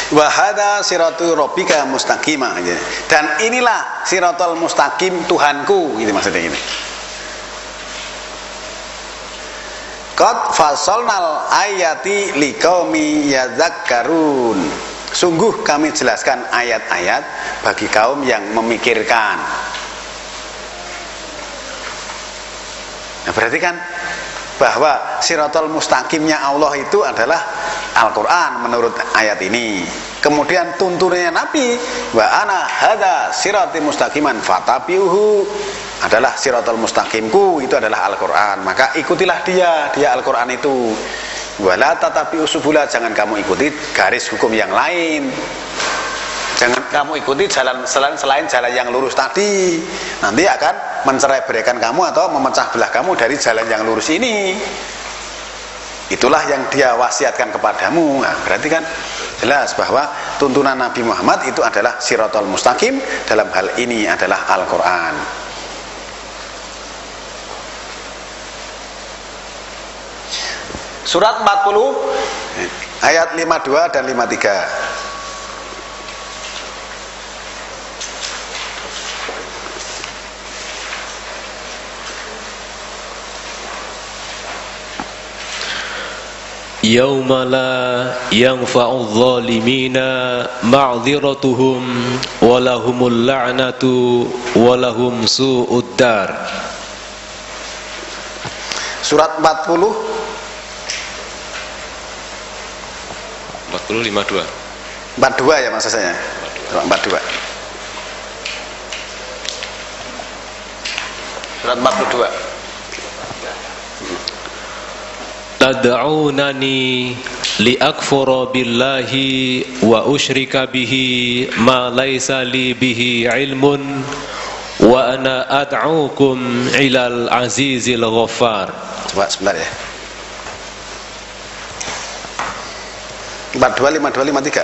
Wa hadza siratul rabbika mustaqima. Dan inilah siratul mustaqim Tuhanku, gitu maksudnya ini. Qad fasalnal ayati liqaumi yadzakkarun. Sungguh kami jelaskan ayat-ayat bagi kaum yang memikirkan. Nah, berarti kan bahwa siratal mustaqimnya Allah itu adalah Al-Quran menurut ayat ini. Kemudian tuntunannya Nabi, wa ana hadza siratal mustaqiman fatabi'uhu, adalah siratal mustaqimku, itu adalah Al-Quran, maka ikutilah dia Al-Quran itu. Wala tatabi'u subula, jangan kamu ikuti garis hukum yang lain, jangan kamu ikuti jalan selain jalan yang lurus tadi, nanti akan mencerai-beraikan kamu atau memecah belah kamu dari jalan yang lurus ini. Itulah yang dia wasiatkan kepadamu. Nah, berarti kan jelas bahwa tuntunan Nabi Muhammad itu adalah siratal mustaqim, dalam hal ini adalah Al-Quran. Surat 40 ayat 52 dan 53. Yauma la yanfa'u adh-dhalimina ma'dziratuhum wa lahumul la'natu wa lahum su'ud dar. Surat 40 52 ya maksud saya. 42. Surat 42. Tad'unani liakfura billahi wa usyrika bihi ma laysa li bihi ilmun wa ana ad'ukum ilal azizil ghaffar. Coba sebentar ya. 42, 52, 53.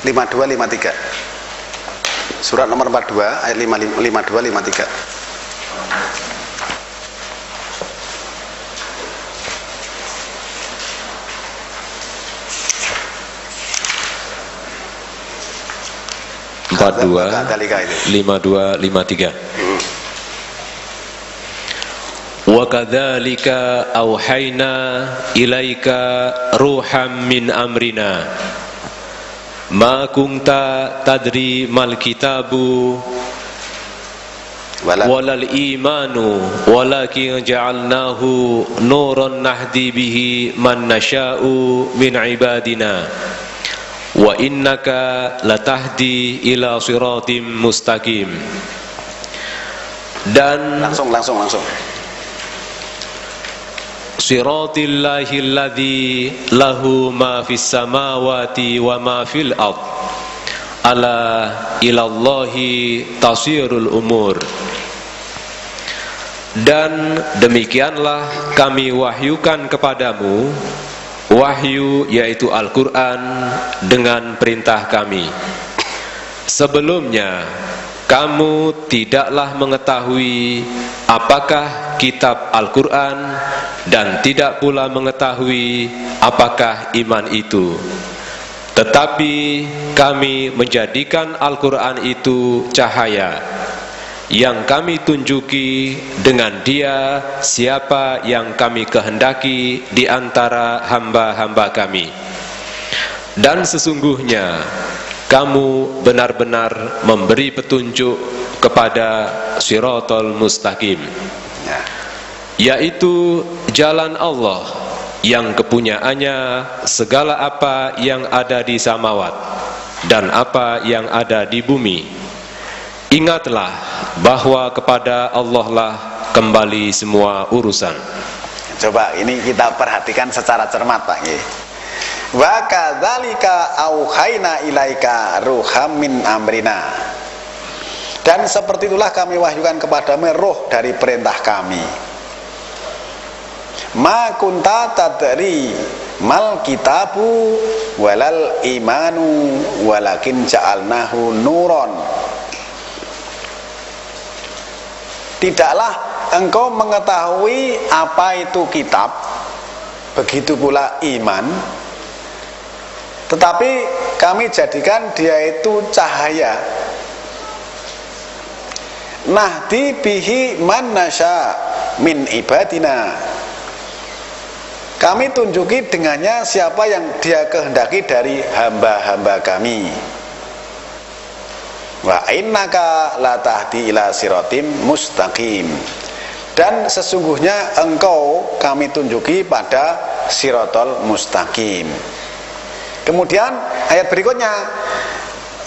52, 53. Surat nomor 42 ayat 52, 53. Empat dua, 52, 53. Wa kadzalika auhayna ilaika ruham min amrina ma kunta tadri mal kitabu walal imanu walakin ja'alnahu nuran nahdi bihi man nasha'u min ibadina wa innaka latahdi ila siratim mustaqim. Dan langsung Siratillahi alladhi lahu ma fis samawati wa ma fil ard ala ilallahi tasirul umur. Dan demikianlah kami wahyukan kepadamu wahyu, yaitu Al-Quran, dengan perintah kami. Sebelumnya kamu tidaklah mengetahui apakah kitab Al-Quran, dan tidak pula mengetahui apakah iman itu. Tetapi kami menjadikan Al-Quran itu cahaya yang kami tunjuki dengan dia siapa yang kami kehendaki di antara hamba-hamba kami. Dan sesungguhnya kamu benar-benar memberi petunjuk kepada Shiratal Mustaqim, yaitu jalan Allah yang kepunyaannya segala apa yang ada di samawat dan apa yang ada di bumi. Ingatlah bahwa kepada Allah lah kembali semua urusan. Coba ini kita perhatikan secara cermat, Pak. Wa kadzalika auhayna ilaika ruham min amrina. Dan seperti itulah kami wahyukan kepadamu roh dari perintah kami. Ma kunta tadri mal kitabu walal imanu walakin ja'alnahu nuron. Tidaklah engkau mengetahui apa itu kitab begitu pula iman, tetapi kami jadikan dia itu cahaya. Nahdi bihi man nasya min ibadina. Kami tunjuki dengannya siapa yang dia kehendaki dari hamba-hamba kami. Wa innaka la tahdi ila siratim mustaqim. Dan sesungguhnya engkau kami tunjuki pada siratal mustaqim. Kemudian ayat berikutnya,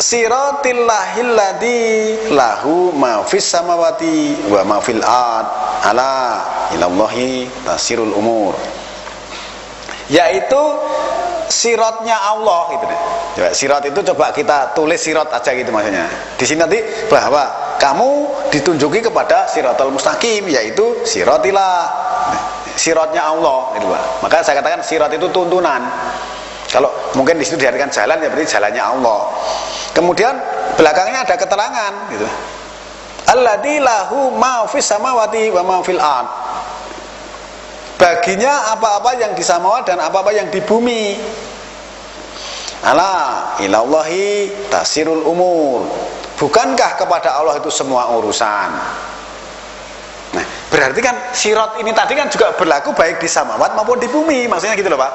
siratil lahil ladzi lahu ma fis samawati wa ma fil ard ala ilallahi tasirul umur. Yaitu siratnya Allah gitu deh. Coba sirat itu coba kita tulis sirat aja gitu maksudnya. Di sini nanti bahwa kamu ditunjuki kepada siratal mustaqim, yaitu siratilah, siratnya Allah gitu Pak. Maka saya katakan sirat itu tuntunan. Kalau mungkin di situ diartikan jalan, ya berarti jalannya Allah. Kemudian belakangnya ada keterangan gitu. Alladzi lahu ma fis samawati wa ma fil ard. Baginya apa-apa yang di samawat dan apa-apa yang di bumi. Ala ilallahi tasirul umur. Bukankah kepada Allah itu semua urusan? Nah, berarti kan sirat ini tadi kan juga berlaku baik di samawat maupun di bumi. Maksudnya gitu loh Pak.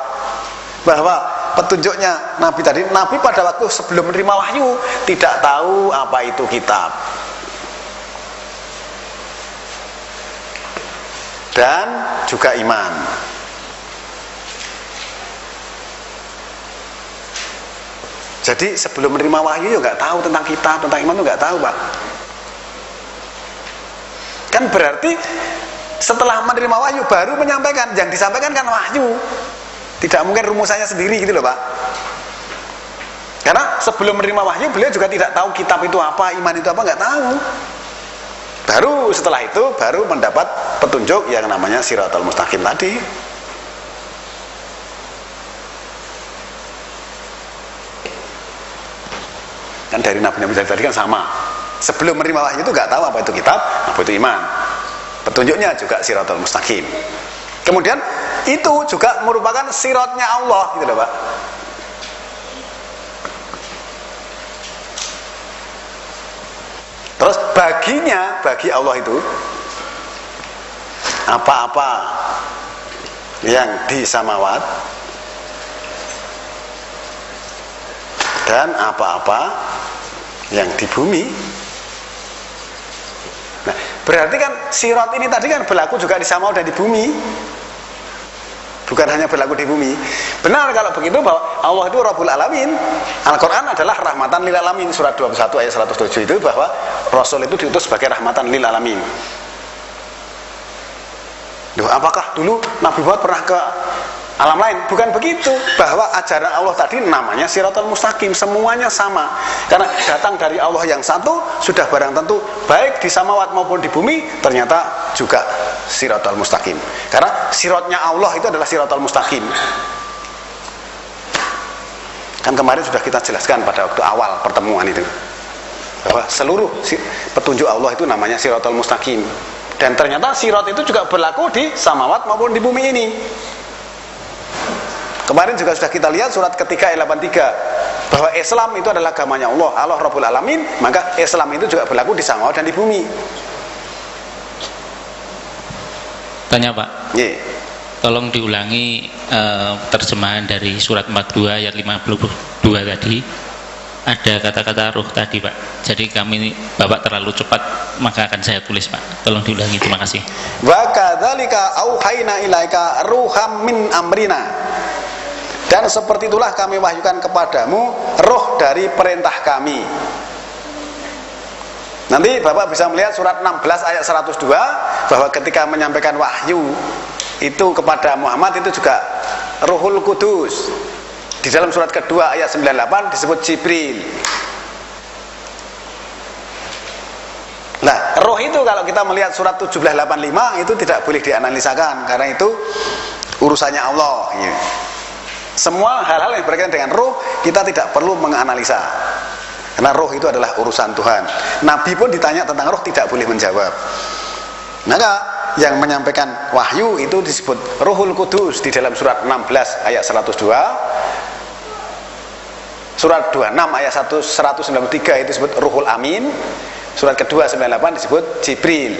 Bahwa petunjuknya Nabi tadi, Nabi pada waktu sebelum menerima wahyu tidak tahu apa itu kitab dan juga iman. Jadi sebelum menerima wahyu ya nggak tahu tentang kitab, tentang iman itu nggak tahu Pak. Kan berarti setelah menerima wahyu baru menyampaikan, yang disampaikan kan wahyu. Tidak mungkin rumusannya sendiri gitu loh Pak. Karena sebelum menerima wahyu beliau juga tidak tahu kitab itu apa, iman itu apa, nggak tahu. Baru setelah itu baru mendapat petunjuk yang namanya siratal mustaqim tadi. Kan dari nabi-nabi tadi kan sama. Sebelum menerima wahyu itu nggak tahu apa itu kitab, apa itu iman. Petunjuknya juga siratal mustaqim. Kemudian itu juga merupakan siratnya Allah gitu loh Pak. Terus baginya, bagi Allah itu apa-apa yang di samawat dan apa-apa yang di bumi. Nah, berarti kan sirat ini tadi kan berlaku juga di samawat dan di bumi. Bukan hanya berlaku di bumi. Benar kalau begitu bahwa Allah itu Rabbul Alamin. Al-Quran adalah rahmatan lil alamin. Surat 21 ayat 107 itu bahwa Rasul itu diutus sebagai rahmatan lil alamin. Duh, apakah dulu Nabi Muhammad pernah ke alam lain? Bukan begitu. Bahwa ajaran Allah tadi namanya siratal mustaqim, semuanya sama. Karena datang dari Allah yang satu, sudah barang tentu baik di samawat maupun di bumi ternyata juga siratal mustaqim. Karena siratnya Allah itu adalah siratal mustaqim. Kan kemarin sudah kita jelaskan pada waktu awal pertemuan itu bahwa seluruh petunjuk Allah itu namanya siratal mustaqim. Dan ternyata sirat itu juga berlaku di samawat maupun di bumi ini. Kemarin juga sudah kita lihat surat ketiga ayat 83 bahwa Islam itu adalah agamanya Allah, Allah Rabbul Alamin, maka Islam itu juga berlaku di samawat dan di bumi. Tanya Pak, tolong diulangi terjemahan dari surat 42 ayat 52 tadi. Ada kata-kata ruh tadi Pak. Jadi kami Bapak terlalu cepat, maka akan saya tulis Pak. Tolong diulangi, terima kasih. Wa kadzalika auhayna ilaika ruham min amrina. Dan seperti itulah kami wahyukan kepadamu roh dari perintah kami. Nanti Bapak bisa melihat surat 16 ayat 102 bahwa ketika menyampaikan wahyu itu kepada Muhammad itu juga Ruhul Kudus. Di dalam surat kedua ayat 98 disebut Jibril. Nah, roh itu kalau kita melihat surat 1785 itu tidak boleh dianalisakan karena itu urusannya Allah. Semua hal-hal yang berkaitan dengan roh kita tidak perlu menganalisa. Karena roh itu adalah urusan Tuhan. Nabi pun ditanya tentang roh tidak boleh menjawab. Maka yang menyampaikan wahyu itu disebut Ruhul Kudus di dalam surat 16 ayat 102. Surat 26 ayat 193 itu disebut Ruhul Amin. Surat kedua 98 disebut Jibril.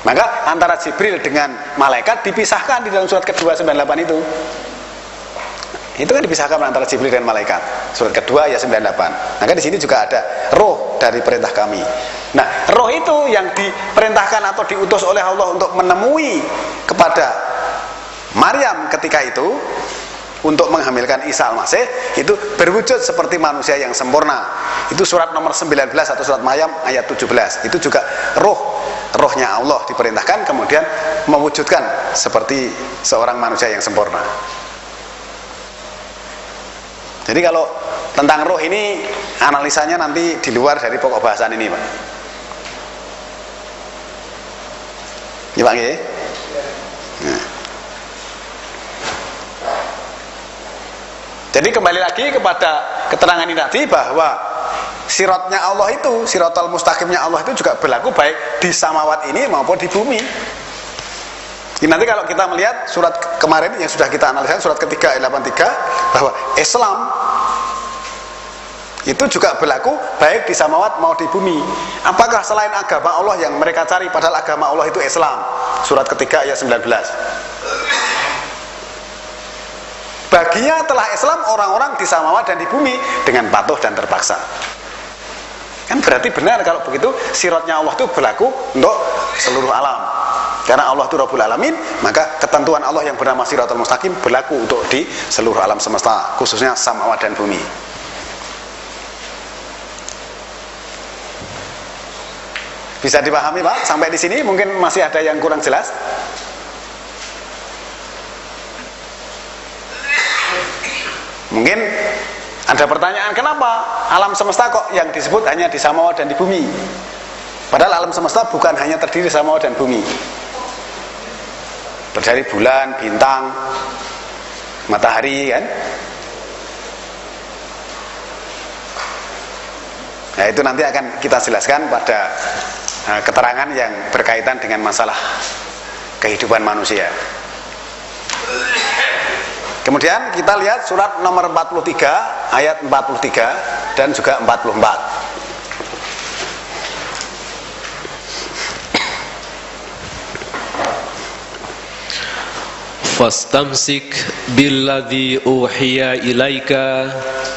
Maka antara Jibril dengan malaikat dipisahkan di dalam surat kedua 98 itu. Itu kan dipisahkan antara Jibril dan malaikat. Surat kedua ayat 98. Maka di sini juga ada roh dari perintah kami. Nah, roh itu yang diperintahkan atau diutus oleh Allah untuk menemui kepada Maryam ketika itu untuk menghamilkan Isa Al-Masih, itu berwujud seperti manusia yang sempurna. Itu surat nomor 19 atau surat Maryam ayat 17. Itu juga rohnya Allah diperintahkan kemudian mewujudkan seperti seorang manusia yang sempurna. Jadi kalau tentang roh ini analisanya nanti di luar dari pokok bahasan ini, Pak. Ya, Pak, ya. Nah. Jadi kembali lagi kepada keterangan ini tadi bahwa siratnya Allah itu, siratal mustaqimnya Allah itu juga berlaku baik di samawat ini maupun di bumi. Ini nanti kalau kita melihat surat kemarin yang sudah kita analisa, surat ketiga ayat 83, bahwa Islam itu juga berlaku baik di samawat maupun di bumi. Apakah selain agama Allah yang mereka cari, padahal agama Allah itu Islam? Surat ketiga ayat 19. Baginya telah Islam orang-orang di samawat dan di bumi dengan patuh dan terpaksa. Kan berarti benar kalau begitu siratnya Allah itu berlaku untuk seluruh alam. Karena Allah itu Rabbul Alamin, maka ketentuan Allah yang bernama Siratul Mustaqim berlaku untuk di seluruh alam semesta, khususnya samawat dan bumi. Bisa dipahami, Pak? Sampai di sini mungkin masih ada yang kurang jelas? Mungkin ada pertanyaan, kenapa alam semesta kok yang disebut hanya di samawat dan di bumi? Padahal alam semesta bukan hanya terdiri samawat dan bumi. Berdiri bulan, bintang, matahari, kan? Nah, itu nanti akan kita jelaskan pada keterangan yang berkaitan dengan masalah kehidupan manusia. Kemudian kita lihat surat nomor 43 ayat 43 dan juga 44. Fastamsik billadzi uhiya ilaika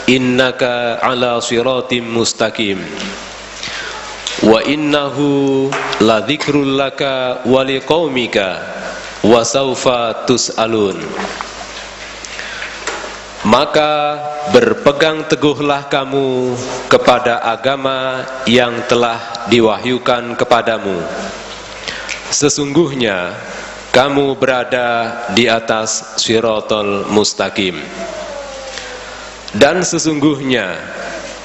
innaka ala siratim mustaqim wa innahu ladzikrul laka wa liqaumika wa sawfa tus'alun. Maka berpegang teguhlah kamu kepada agama yang telah diwahyukan kepadamu. Sesungguhnya kamu berada di atas Shiratal Mustaqim. Dan sesungguhnya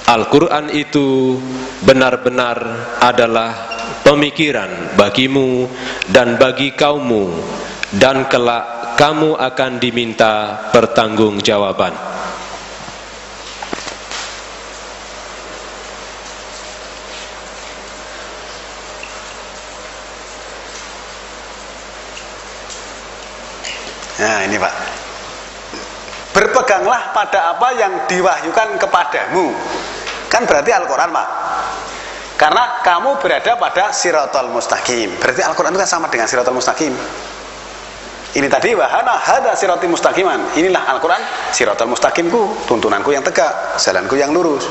Al-Quran itu benar-benar adalah pemikiran bagimu dan bagi kaummu, dan kelak kamu akan diminta pertanggungjawaban. Nah, ini, Pak. Berpeganglah pada apa yang diwahyukan kepadamu. Kan berarti Al-Quran, Pak. Karena kamu berada pada Shiratal Mustaqim. Berarti Al-Quran itu kan sama dengan Shiratal Mustaqim. Ini tadi wahana hada sirati mustaqiman. Inilah Al-Quran, Shiratal Mustaqimku, tuntunanku yang tegak, jalanku yang lurus.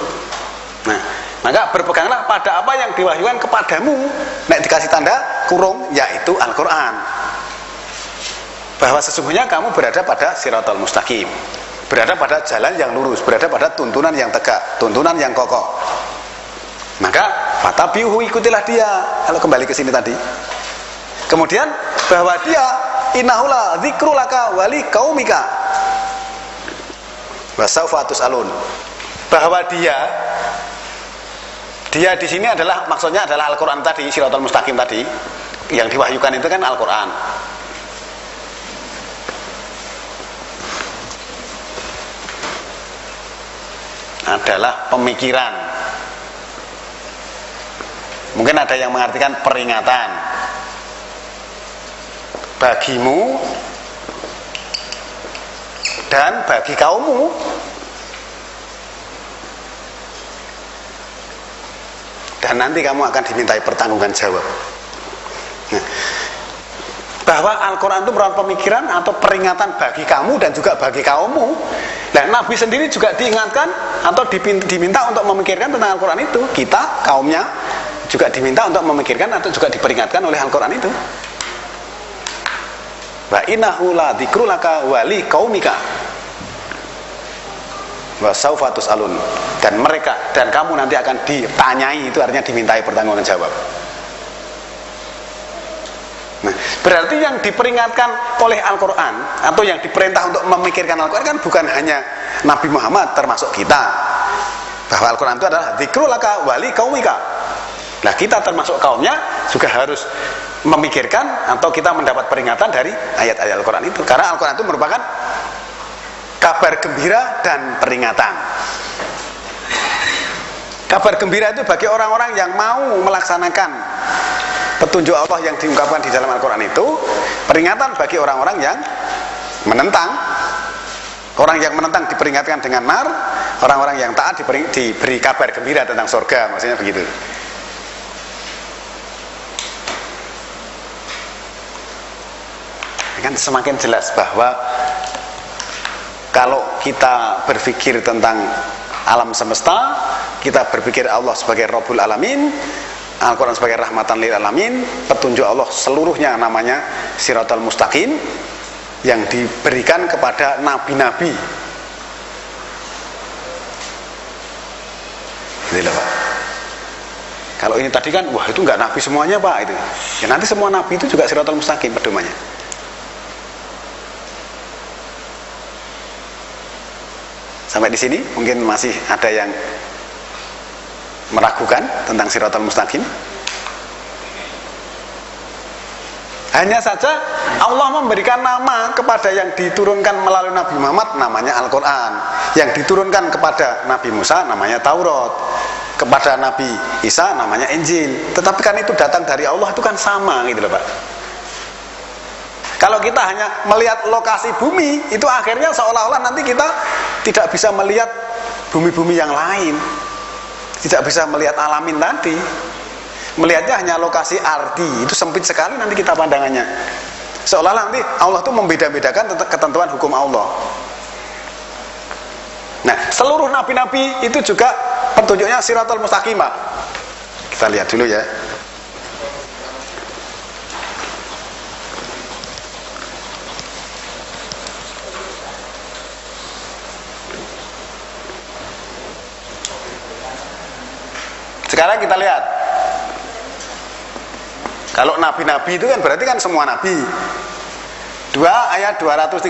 Nah, maka berpeganglah pada apa yang diwahyukan kepadamu. Nek dikasih tanda kurung, yaitu Al-Quran. Bahwa sesungguhnya kamu berada pada Shiratal Mustaqim, berada pada jalan yang lurus, berada pada tuntunan yang tegak, tuntunan yang kokoh. Maka fatabi'uhu, ikutilah dia. Kalau kembali ke sini tadi. Kemudian bahwa dia innahu la dzikru laka wa liqaumika wa sawfa tus'alun. Bahwa dia di sini adalah maksudnya adalah Al-Qur'an tadi, Shiratal Mustaqim tadi. Yang diwahyukan itu kan Al-Qur'an. Adalah pemikiran. Mungkin ada yang mengartikan peringatan. bagimu dan bagi kaummu. Dan nanti kamu akan dimintai pertanggungan jawab. Nah, bahwa Al-Quran itu merupakan pemikiran atau peringatan bagi kamu dan juga bagi kaummu. Dan Nabi sendiri juga diingatkan atau diminta untuk memikirkan tentang Al-Quran itu. Kita, kaumnya, juga diminta untuk memikirkan atau juga diperingatkan oleh Al-Quran itu. Wa innahu la dzikru laka wa li qaumika wa saufa tus'alun. Dan mereka dan kamu nanti akan ditanyai, itu artinya dimintai pertanggungan jawab. Nah, berarti yang diperingatkan oleh Al-Quran atau yang diperintah untuk memikirkan Al-Quran kan bukan hanya Nabi Muhammad, termasuk kita. Bahwa Al-Quran itu adalah dzikru laka wa li qaumika. Nah, kita termasuk kaumnya juga harus memikirkan atau kita mendapat peringatan dari ayat-ayat Al-Quran itu. Karena Al-Quran itu merupakan kabar gembira dan peringatan. Kabar gembira itu bagi orang-orang yang mau melaksanakan petunjuk Allah yang diungkapkan di dalam Al-Quran itu. Peringatan bagi orang-orang yang menentang. Orang yang menentang diperingatkan dengan nar, orang-orang yang taat diberi kabar gembira tentang surga, maksudnya begitu. Kan semakin jelas bahwa kalau kita berpikir tentang alam semesta, kita berpikir Allah sebagai Rabbul Alamin, Al-Quran sebagai rahmatan lil alamin, petunjuk Allah seluruhnya namanya Siratal Mustaqim yang diberikan kepada nabi-nabi. Gitu loh, Pak. Kalau ini tadi kan, wah itu nggak nabi semuanya, Pak, itu. Ya nanti semua nabi itu juga Siratal Mustaqim pedomannya. Sampai di sini mungkin masih ada yang meragukan tentang Siratal Mustaqim. Hanya saja Allah memberikan nama kepada yang diturunkan melalui Nabi Muhammad, namanya Al-Quran. Yang diturunkan kepada Nabi Musa namanya Taurat, kepada Nabi Isa namanya Injil. Tetapi kan itu datang dari Allah, itu kan sama gitu loh, Pak. Kalau kita hanya melihat lokasi bumi, itu akhirnya seolah-olah nanti kita tidak bisa melihat bumi-bumi yang lain, tidak bisa melihat alamin tadi. Melihatnya hanya lokasi arti, itu sempit sekali nanti kita pandangannya. Seolah-olah nanti Allah itu membeda-bedakan ketentuan hukum Allah. Nah, seluruh nabi-nabi itu juga petunjuknya Siratal Mustaqim, Pak. Kita lihat dulu ya. Sekarang kita lihat, kalau nabi-nabi itu kan berarti kan semua nabi. 2 ayat 213.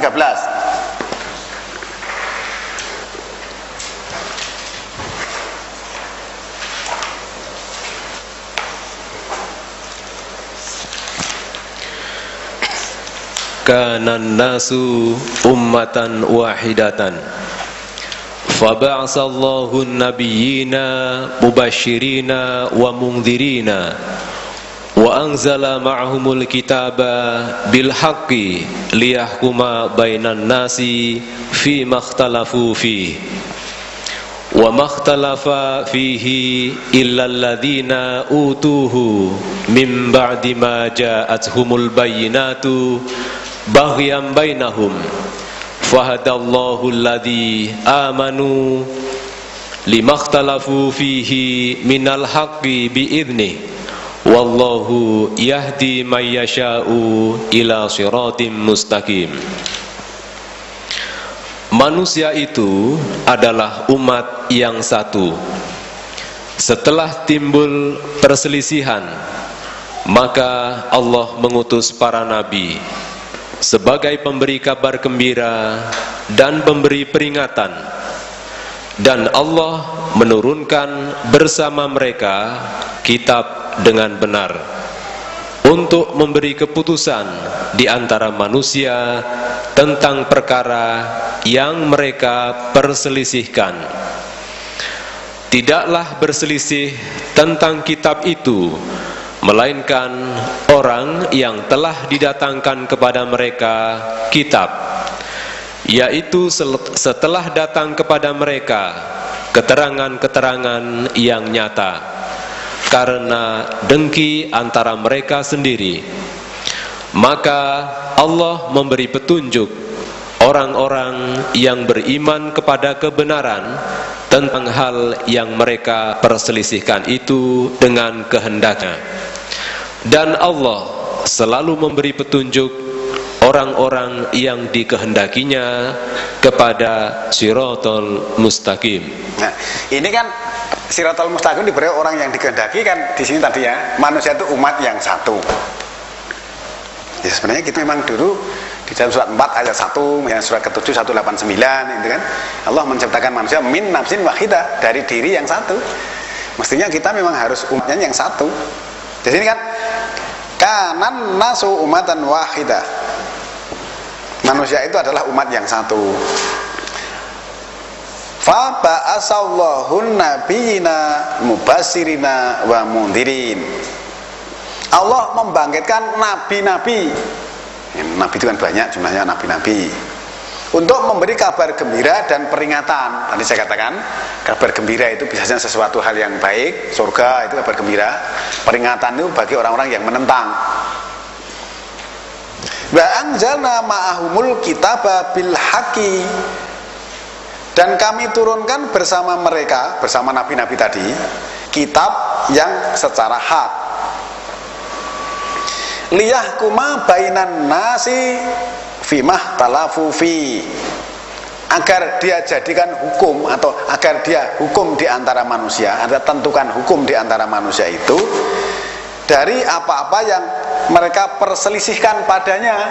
Kanan nasu ummatan wahidatan faba'asallahu an-nabiyyina mubashshirina wa mundhirina wa anzala ma'ahumul kitaba bil haqqi liyahkuma bainan nasi fi makhtalafu fihi wa makhtalafa fihi illa alladhina utuhu min ba'di ma ja'atuhumul bayyinatu baghyan bainahum fahadallahu alladhi amanu limakhtalafu fihi minal haqqi bi'idhnih wallahu yahdi man yasha'u ila siratim mustaqim. Manusia itu adalah umat yang satu. Setelah timbul perselisihan, maka Allah mengutus para nabi sebagai pemberi kabar gembira dan pemberi peringatan, dan Allah menurunkan bersama mereka kitab dengan benar untuk memberi keputusan di antara manusia tentang perkara yang mereka perselisihkan. Tidaklah berselisih tentang kitab itu melainkan orang yang telah didatangkan kepada mereka kitab, yaitu setelah datang kepada mereka keterangan-keterangan yang nyata, karena dengki antara mereka sendiri. Maka Allah memberi petunjuk orang-orang yang beriman kepada kebenaran tentang hal yang mereka perselisihkan itu dengan kehendaknya. Dan Allah selalu memberi petunjuk orang-orang yang dikehendakinya kepada Shiratal Mustaqim. Nah, ini kan Shiratal Mustaqim diberi orang yang dikehendaki, kan di sini tadi ya, manusia itu umat yang satu. Ya sebenarnya kita memang dulu di dalam surat 4 ayat 1, yang surat ke-7 189 itu kan, Allah menciptakan manusia min nafsin wahidah, dari diri yang satu. Mestinya kita memang harus umatnya yang satu. Di sini kan kanan nasu umatan wahidah. Manusia itu adalah umat yang satu. Fa ba'asallahun nabiyina mubassirina wa mundhirin. Allah membangkitkan nabi-nabi. Nabi itu kan banyak jumlahnya, nabi-nabi, untuk memberi kabar gembira dan peringatan. Tadi saya katakan kabar gembira itu biasanya sesuatu hal yang baik, surga itu kabar gembira. Peringatan itu bagi orang-orang yang menentang. Wa anzalna ma'ahumul kitaba bil haqqi, dan kami turunkan bersama mereka, bersama nabi-nabi tadi, kitab yang secara hak. Liyahkuma bainan nasi fimah talafu fi, agar dia jadikan hukum, atau agar dia hukum di antara manusia, ada tentukan hukum di antara manusia itu dari apa-apa yang mereka perselisihkan padanya.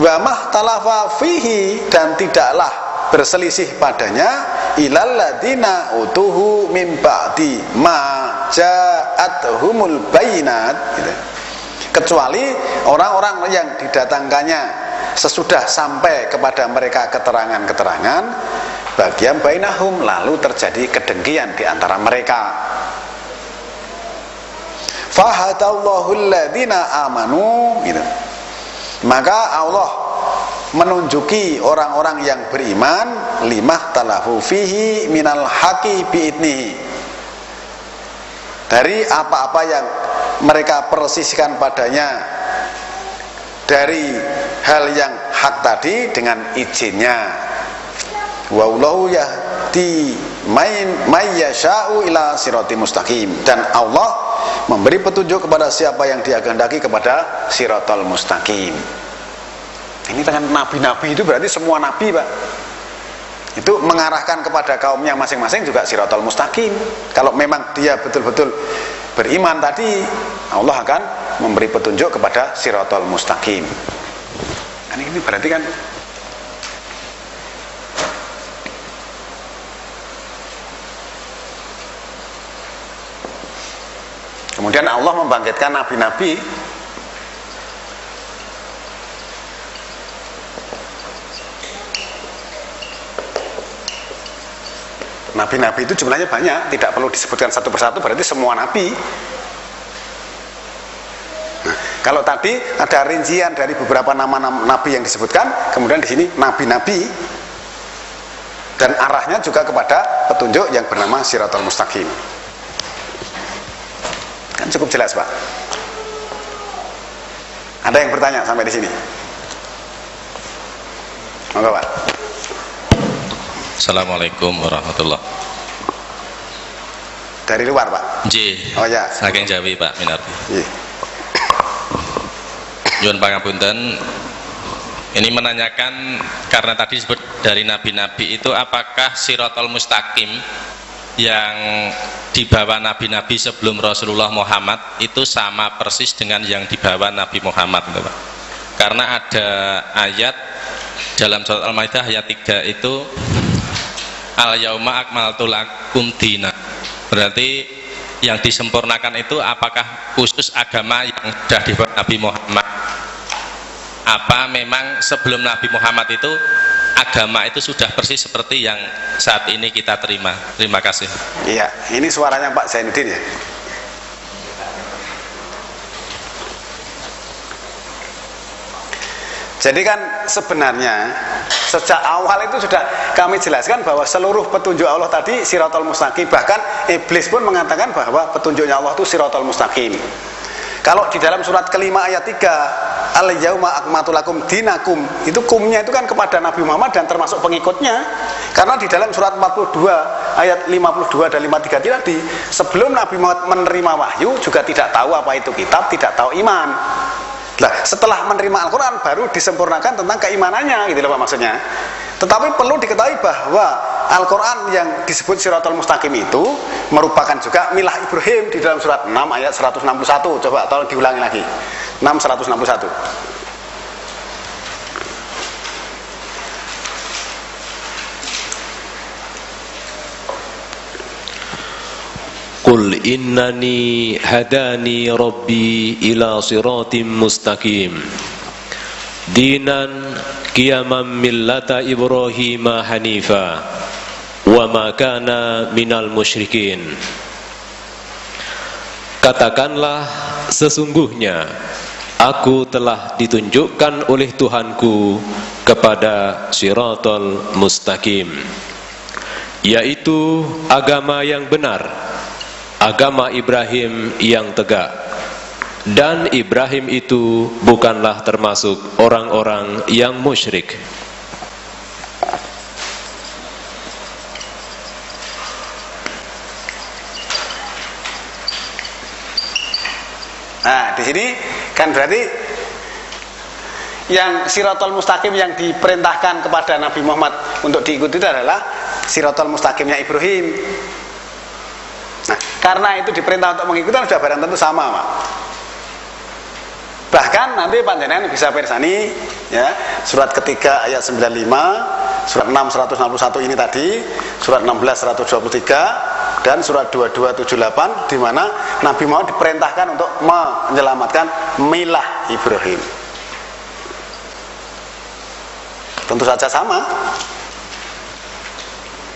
Wa mahtalafa fihi, dan tidaklah berselisih padanya ilal ladina utuhu min ba'di ma ja'athumul bayinat, gitu. Kecuali orang-orang yang didatangkannya sesudah sampai kepada mereka keterangan-keterangan, bagian bainahum, lalu terjadi kedengkian di antara mereka. Fahadallahu alladhina amanu, gitu. Maka Allah menunjuki orang-orang yang beriman limah talahu fihi minal haqi biidnihi, dari apa-apa yang mereka persiskan padanya dari hal yang hak tadi dengan izinnya. Wallahu yahdi may yasha'u ila siratim mustaqim, dan Allah memberi petunjuk kepada siapa yang Dia kehendaki kepada Shiratal Mustaqim. Ini dengan nabi-nabi itu berarti semua nabi, Pak. Itu mengarahkan kepada kaumnya masing-masing juga Shiratal Mustaqim. Kalau memang dia betul-betul beriman tadi, Allah akan memberi petunjuk kepada Shiratal Mustaqim. Ini berarti kan kemudian Allah membangkitkan nabi-nabi. Nabi-nabi itu jumlahnya banyak, tidak perlu disebutkan satu persatu, berarti semua nabi. Nah, kalau tadi ada rincian dari beberapa nama nabi yang disebutkan, kemudian di sini nabi-nabi, dan arahnya juga kepada petunjuk yang bernama Shiratal Mustaqim. Kan cukup jelas, Pak. Ada yang bertanya sampai di sini? Monggo, Pak. Assalamualaikum warahmatullahi. Dari luar, Pak? J. Oh ya. Saking Jawi, Pak Minarti. Iya. Nyuwun pangapunten. Ini menanyakan, karena tadi disebut dari nabi-nabi itu, apakah Shiratal Mustaqim yang dibawa nabi-nabi sebelum Rasulullah Muhammad itu sama persis dengan yang dibawa Nabi Muhammad, Pak? Karena ada ayat dalam surat Al-Maidah ayat 3 itu, al-yauma akmaltu lakum dina, berarti yang disempurnakan itu apakah khusus agama yang sudah dibawa Nabi Muhammad, apa memang sebelum Nabi Muhammad itu agama itu sudah persis seperti yang saat ini kita terima? Terima kasih. Iya, ini suaranya Pak Zainuddin ya. Jadi kan sebenarnya sejak awal itu sudah kami jelaskan bahwa seluruh petunjuk Allah tadi Shiratal Mustaqim. Bahkan iblis pun mengatakan bahwa petunjuknya Allah itu Shiratal Mustaqim. Kalau di dalam surat kelima ayat 3, al-yauma akmaltu lakum dinakum, itu kumnya itu kan kepada Nabi Muhammad dan termasuk pengikutnya. Karena di dalam surat 42 ayat 52 dan 53 tadi, sebelum Nabi Muhammad menerima wahyu juga tidak tahu apa itu kitab, tidak tahu iman. Nah, setelah menerima Al-Quran baru disempurnakan tentang keimanannya, gitu loh Pak maksudnya. Tetapi perlu diketahui bahwa Al-Quran yang disebut Shiratal Mustaqim itu merupakan juga milah Ibrahim di dalam surat 6 ayat 161. Coba tolong diulangi lagi. 6 161. Qul innani hadani rabbi ila siratim mustaqim dinan qiyaman millata Ibrahim hanifa wa ma kana minal musyrikin. Katakanlah, sesungguhnya aku telah ditunjukkan oleh Tuhanku kepada Shiratal Mustaqim, yaitu agama yang benar, agama Ibrahim yang tegak. Dan Ibrahim itu bukanlah termasuk orang-orang yang musyrik. Nah, di sini kan berarti yang Shiratal Mustaqim yang diperintahkan kepada Nabi Muhammad untuk diikuti itu adalah Shiratal Mustaqimnya Ibrahim. Nah, karena itu diperintah untuk mengikuti sudah barang tentu sama, Pak. Bahkan nanti panjenengan bisa persani ya, surat ketiga ayat 95, surat 6 161 ini tadi, surat 16 123 dan surat 2278 di mana Nabi Muhammad diperintahkan untuk menyelamatkan milah Ibrahim. Tentu saja sama.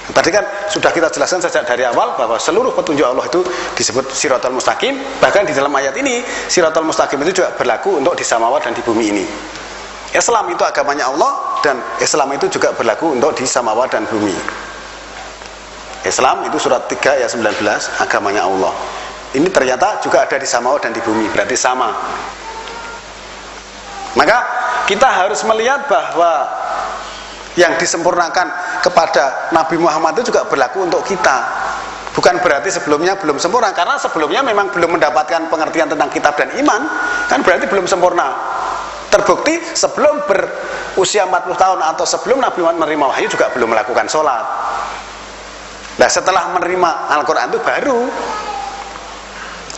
Tadi kan sudah kita jelaskan sejak dari awal bahwa seluruh petunjuk Allah itu disebut Shiratal Mustaqim. Bahkan di dalam ayat ini Shiratal Mustaqim itu juga berlaku untuk di samawat dan di bumi ini. Islam itu agamanya Allah dan Islam itu juga berlaku untuk di samawat dan bumi. Islam itu surat 3 ayat 19, agamanya Allah. Ini ternyata juga ada di samawat dan di bumi, berarti sama. Maka kita harus melihat bahwa yang disempurnakan kepada Nabi Muhammad itu juga berlaku untuk kita. Bukan berarti sebelumnya belum sempurna, karena sebelumnya memang belum mendapatkan pengertian tentang kitab dan iman, kan berarti belum sempurna. Terbukti sebelum berusia 40 tahun atau sebelum Nabi Muhammad menerima wahyu juga belum melakukan sholat. Nah, setelah menerima Al-Quran itu baru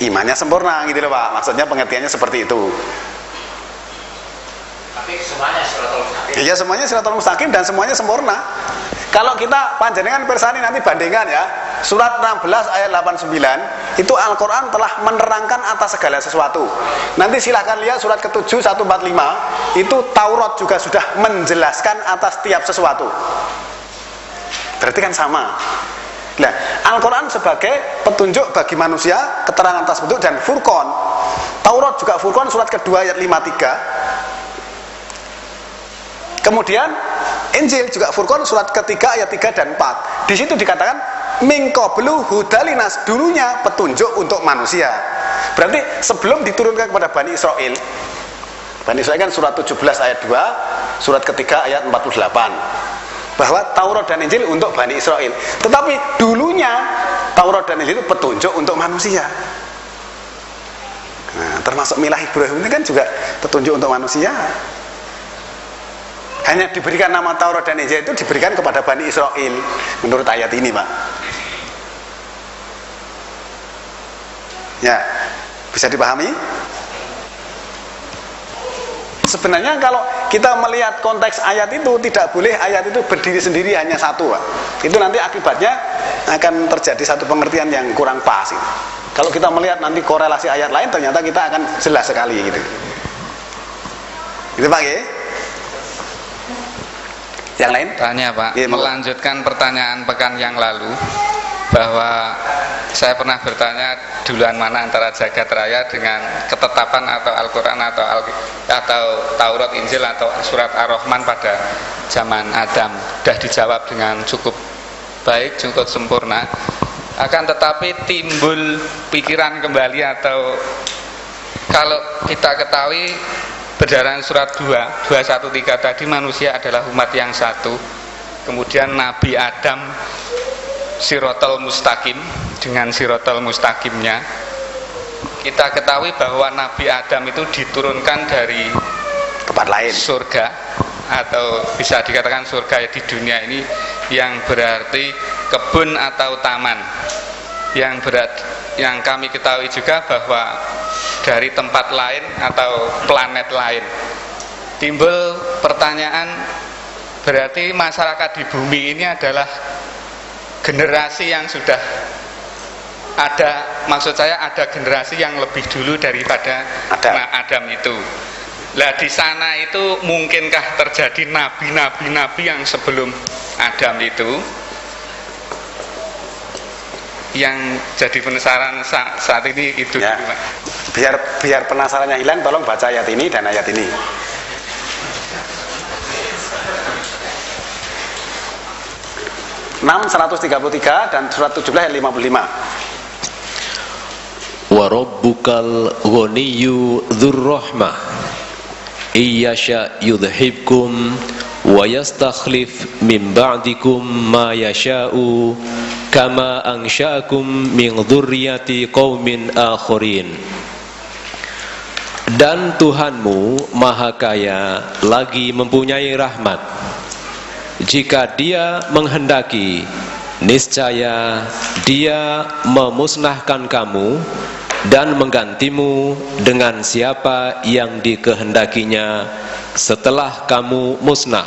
imannya sempurna, gitu loh Pak. Maksudnya pengertiannya seperti itu. Tapi semuanya Shiratal Mustaqim. Iya, semuanya Shiratal Mustaqim dan semuanya sempurna. Kalau kita panjenengan persani nanti bandingkan ya, surat 16 ayat 89 itu Al-Quran telah menerangkan atas segala sesuatu. Nanti silahkan lihat surat ke-7 145 itu Taurat juga sudah menjelaskan atas tiap sesuatu. Berarti kan sama. Nah, Al-Quran sebagai petunjuk bagi manusia, keterangan atas bentuk dan Furqan. Taurat juga Furqan surat kedua ayat 53. Kemudian Injil juga Furqan surat ketiga ayat 3 dan 4. Di situ dikatakan min qablu hudalinas, dulunya petunjuk untuk manusia. Berarti sebelum diturunkan kepada Bani Israel. Bani Israel kan surat 17 ayat 2, surat ketiga ayat 48. Bahwa Taurat dan Injil untuk Bani Israel. Tetapi dulunya Taurat dan Injil itu petunjuk untuk manusia. Nah, termasuk milah Ibrahim ini kan juga petunjuk untuk manusia. Hanya diberikan nama Taurat dan Injil itu diberikan kepada Bani Israel menurut ayat ini, Pak. Ya, bisa dipahami? Sebenarnya kalau kita melihat konteks ayat itu, tidak boleh ayat itu berdiri sendiri hanya satu, Pak. Itu nanti akibatnya akan terjadi satu pengertian yang kurang pas gitu. Kalau kita melihat nanti korelasi ayat lain, ternyata kita akan jelas sekali gitu. Gitu Pak ya? Yang lain? Tanya Pak, ya, melanjutkan pertanyaan pekan yang lalu bahwa saya pernah bertanya duluan mana antara jagat raya dengan ketetapan atau Al-Quran atau Taurat, Injil atau surat Ar-Rahman pada zaman Adam. Sudah dijawab dengan cukup baik, cukup sempurna. Akan tetapi timbul pikiran kembali, atau kalau kita ketahui berdasarkan surat 213 tadi, manusia adalah umat yang satu. Kemudian Nabi Adam Sirotol Mustaqim dengan Sirotol Mustaqimnya. Kita ketahui bahwa Nabi Adam itu diturunkan dari tempat lain, surga, atau bisa dikatakan surga di dunia ini, yang berarti kebun atau taman. Yang kami ketahui juga bahwa dari tempat lain atau planet lain. Timbul pertanyaan, berarti masyarakat di bumi ini adalah generasi yang sudah ada, maksud saya ada generasi yang lebih dulu daripada Adam itu. Lah di sana itu mungkinkah terjadi nabi-nabi yang sebelum Adam itu? Yang jadi penasaran saat ini itu ya. Biar penasarannya hilang, tolong baca ayat ini dan ayat ini. Enam 133 dan surat 17 ayat 55. Wa rabbukal ghaniyyu dzurrahmah iyyasha yudhibkum wa yastakhlif min ba'dikum ma yasha'u kama ansha'akum min dzurriyyati qaumin akharin. Dan Tuhanmu Maha Kaya lagi mempunyai rahmat. Jika Dia menghendaki, niscaya Dia memusnahkan kamu dan menggantimu dengan siapa yang dikehendakinya setelah kamu musnah,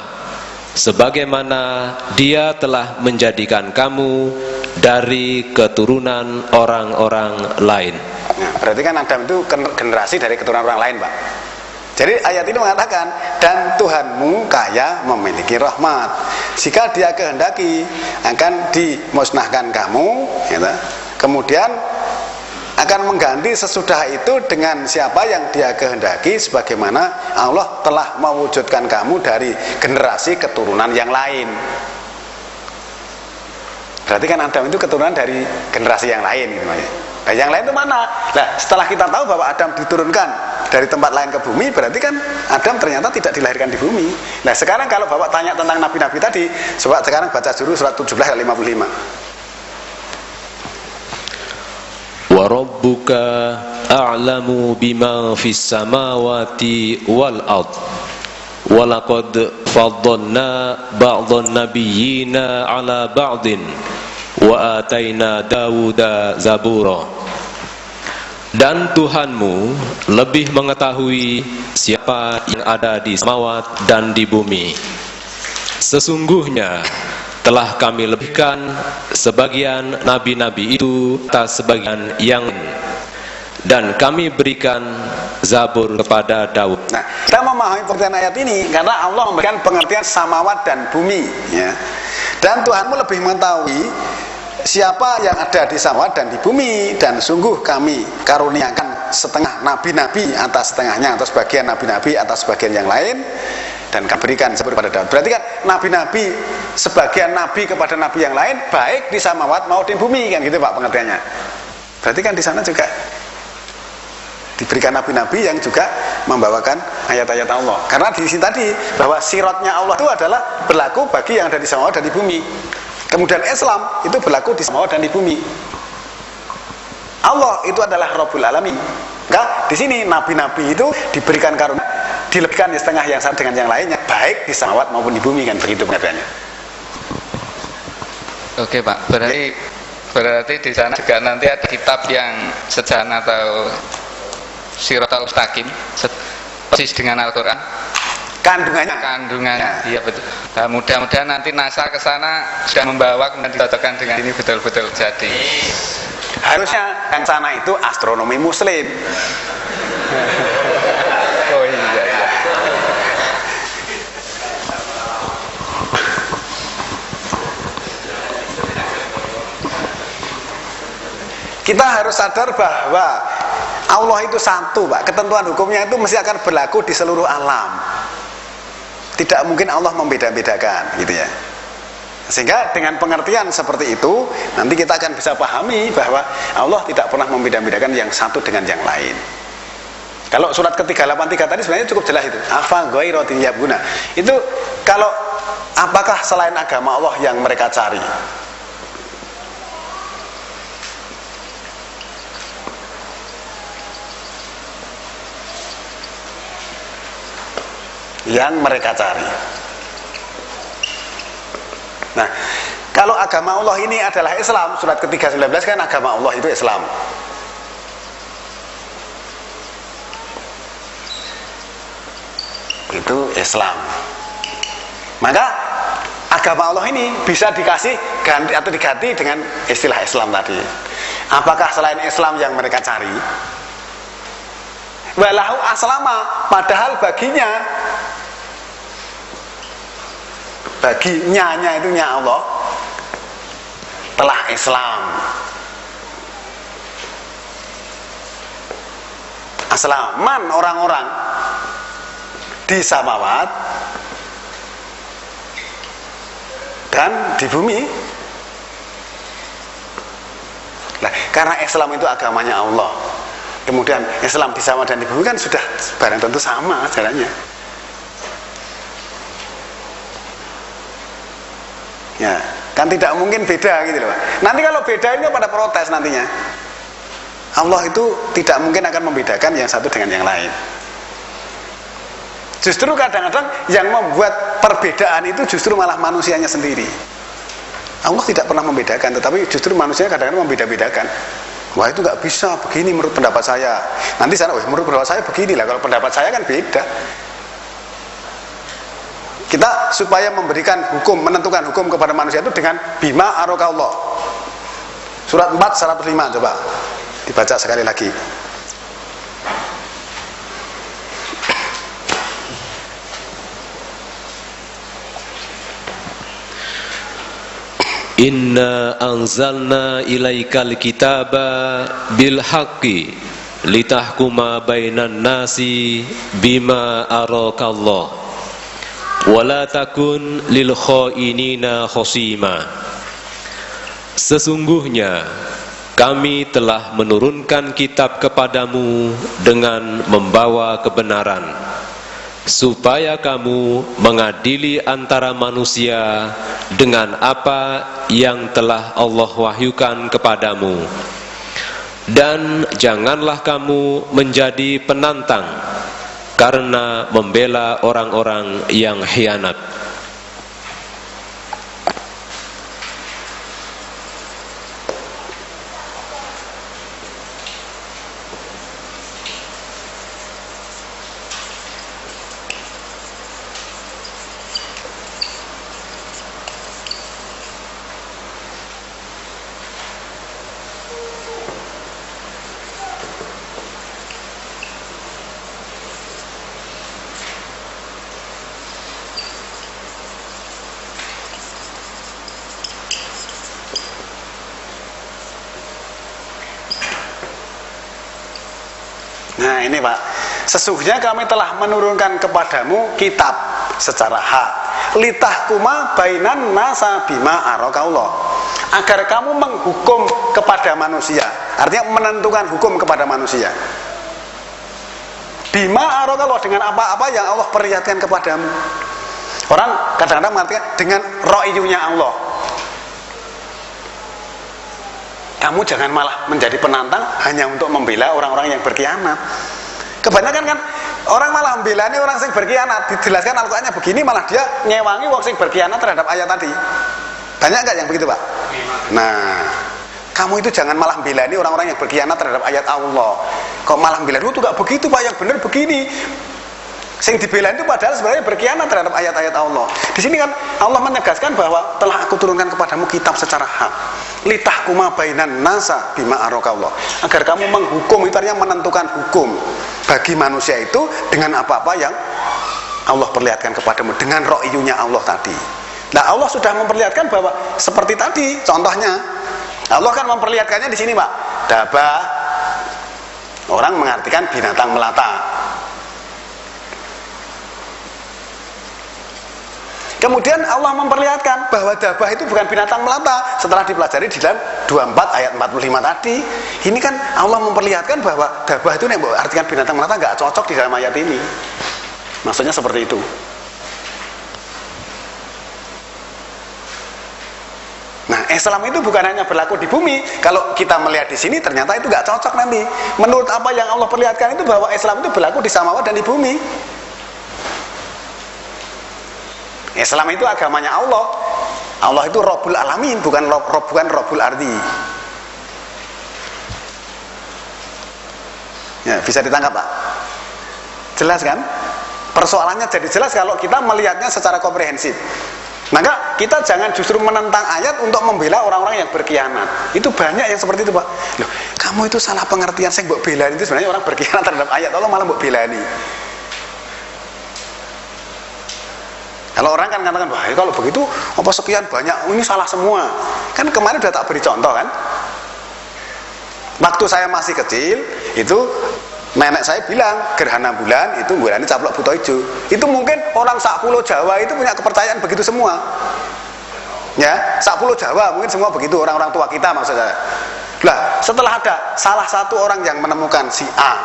sebagaimana Dia telah menjadikan kamu dari keturunan orang-orang lain. Nah, berarti kan Adam itu generasi dari keturunan orang lain, Pak. Jadi ayat ini mengatakan, dan Tuhanmu kaya memiliki rahmat. Jika Dia kehendaki akan dimusnahkan kamu, gitu. Kemudian akan mengganti sesudah itu dengan siapa yang Dia kehendaki, sebagaimana Allah telah mewujudkan kamu dari generasi keturunan yang lain. Berarti kan Adam itu keturunan dari generasi yang lain, gitu. Nah, yang lain itu mana? Nah, setelah kita tahu bahwa Adam diturunkan dari tempat lain ke bumi, berarti kan Adam ternyata tidak dilahirkan di bumi. Nah, sekarang kalau Bapak tanya tentang nabi-nabi tadi, coba sekarang baca dulu surat 17 ayat 55. Wa rabbuka a'lamu bima fis samawati wal ard. Wa laqad faddalna ba'dhan nabiyyina 'ala ba'din wa ataina Dawuda zabura. Dan Tuhanmu lebih mengetahui siapa yang ada di samawat dan di bumi. Sesungguhnya telah kami lebihkan sebagian nabi-nabi itu atas sebagian yang lain, dan kami berikan Zabur kepada Daud. Nah, kita memahami pengertian ayat ini karena Allah memberikan pengertian samawat dan bumi, ya. Dan Tuhanmu lebih mengetahui siapa yang ada di samawat dan di bumi, dan sungguh kami karuniakan setengah nabi-nabi atas setengahnya, atau sebagian nabi-nabi atas sebagian yang lain, dan kami berikan Zabur kepada Daud. Berarti kan nabi-nabi, sebagian nabi kepada nabi yang lain, baik di samawat maupun di bumi, kan gitu Pak pengertiannya. Berarti kan di sana juga diberikan nabi-nabi yang juga membawakan ayat-ayat Allah. Karena di sini tadi bahwa sirotnya Allah itu adalah berlaku bagi yang ada di samawat dan di bumi. Kemudian Islam itu berlaku di samawat dan di bumi. Allah itu adalah Rabbul Alamin. Maka di sini nabi-nabi itu diberikan karunia, dilebihkan setengah yang sama dengan yang lainnya, baik di samawat maupun di bumi, kan begitu pengertiannya. Oke Pak, berarti di sana juga nanti ada kitab yang sejalan atau Siratal Mustaqim persis dengan Al-Quran. Kandungannya, iya betul. Nah, mudah-mudahan nanti NASA ke sana sudah membawa kemudian ditotokkan dengan ini betul-betul jadi. Harusnya yang sana itu astronomi Muslim. Oh iya. Kita harus sadar bahwa Allah itu satu, Pak. Ketentuan hukumnya itu mesti akan berlaku di seluruh alam. Tidak mungkin Allah membeda-bedakan, gitu ya. Sehingga dengan pengertian seperti itu, nanti kita akan bisa pahami bahwa Allah tidak pernah membeda-bedakan yang satu dengan yang lain. Kalau surat ke-383 tadi sebenarnya cukup jelas itu. Afa ghairotin yabguna. Itu kalau apakah selain agama Allah yang mereka cari? Yang mereka cari. Nah, kalau agama Allah ini adalah Islam, surat ke-319 kan agama Allah itu Islam. Itu Islam. Maka agama Allah ini bisa dikasih ganti atau diganti dengan istilah Islam tadi. Apakah selain Islam yang mereka cari? Walahu aslama, padahal baginya itu nya Allah telah Islam. Aslaman orang-orang di samawat dan di bumi. Nah, karena Islam itu agamanya Allah, kemudian Islam di samawat dan di bumi kan sudah barang tentu sama jalannya. Ya, kan tidak mungkin beda gitu loh, Pak. Nanti kalau beda ini pada protes nantinya. Allah itu tidak mungkin akan membedakan yang satu dengan yang lain. Justru kadang-kadang yang membuat perbedaan itu justru malah manusianya sendiri. Allah tidak pernah membedakan, tetapi justru manusia kadang-kadang membeda-bedakan. Wah, itu nggak bisa begini menurut pendapat saya. Nanti sana, menurut pendapat saya beginilah. Kalau pendapat saya kan beda. Kita supaya memberikan hukum, menentukan hukum kepada manusia itu dengan bima arokallah. Surat 4 105, coba dibaca sekali lagi. Inna anzalna ilaikal kitaba bil haqqi litahkuma bainan nasi bima arakallah wala takun lil khainina khosima. Sesungguhnya kami telah menurunkan kitab kepadamu dengan membawa kebenaran, supaya kamu mengadili antara manusia dengan apa yang telah Allah wahyukan kepadamu. Dan janganlah kamu menjadi penantang karena membela orang-orang yang khianat. Nah ini Pak, sesungguhnya kami telah menurunkan kepadamu kitab secara hak, litahkuma bainan nasa bima arokallah, agar kamu menghukum kepada manusia, artinya menentukan hukum kepada manusia. Bima arokallah, dengan apa-apa yang Allah perlihatkan kepadamu. Orang kadang-kadang mengartikan dengan ro'iyunya Allah. Kamu jangan malah menjadi penantang hanya untuk membela orang-orang yang berkhianat. Kebanyakan kan orang malah membela ini orang yang berkhianat. Dijelaskan Al-Qur'annya begini, malah dia ngewangi orang yang berkhianat terhadap ayat tadi. Banyak nggak yang begitu, Pak? Nah, kamu itu jangan malah membela ini orang-orang yang berkhianat terhadap ayat Allah. Kok malah membela itu nggak begitu, Pak? Yang benar begini. Sing dibela itu padahal sebenarnya berkhianat terhadap ayat-ayat Allah. Di sini kan Allah menegaskan bahwa telah aku turunkan kepadamu kitab secara hak, litahkuma bainan nasa bima arokallah, agar kamu menghukum, itu artinya menentukan hukum bagi manusia itu dengan apa-apa yang Allah perlihatkan kepadamu, dengan ro'iyunya Allah tadi. Nah Allah sudah memperlihatkan bahwa seperti tadi contohnya, Allah kan memperlihatkannya di sini Pak, dabah, orang mengartikan binatang melata. Kemudian Allah memperlihatkan bahwa dabah itu bukan binatang melata setelah dipelajari di dalam 24 ayat 45 tadi. Ini kan Allah memperlihatkan bahwa dabah itu yang artikan binatang melata nggak cocok di dalam ayat ini. Maksudnya seperti itu. Nah, Islam itu bukan hanya berlaku di bumi. Kalau kita melihat di sini ternyata itu nggak cocok nanti. Menurut apa yang Allah perlihatkan itu bahwa Islam itu berlaku di samawat dan di bumi. Islam itu agamanya Allah. Allah itu Rabbul Alamin, bukan Rabbul Ardi. Ya, bisa ditangkap Pak? Jelas kan? Persoalannya jadi jelas kalau kita melihatnya secara komprehensif. Maka kita jangan justru menentang ayat untuk membela orang-orang yang berkhianat. Itu banyak yang seperti itu Pak. Loh, kamu itu salah pengertian, saya mbok belani itu sebenarnya orang berkhianat terhadap ayat Allah malah mbok belani. Kalau orang kan katakan, wah kalau begitu apa sekian banyak, ini salah semua. Kan kemarin udah tak beri contoh kan. Waktu saya masih kecil, itu nenek saya bilang gerhana bulan itu bulannya caplok buto hijau. Itu mungkin orang sak pulau Jawa itu punya kepercayaan begitu semua. Ya, sak pulau Jawa mungkin semua begitu, orang-orang tua kita maksud saya. Lah, setelah ada salah satu orang yang menemukan si A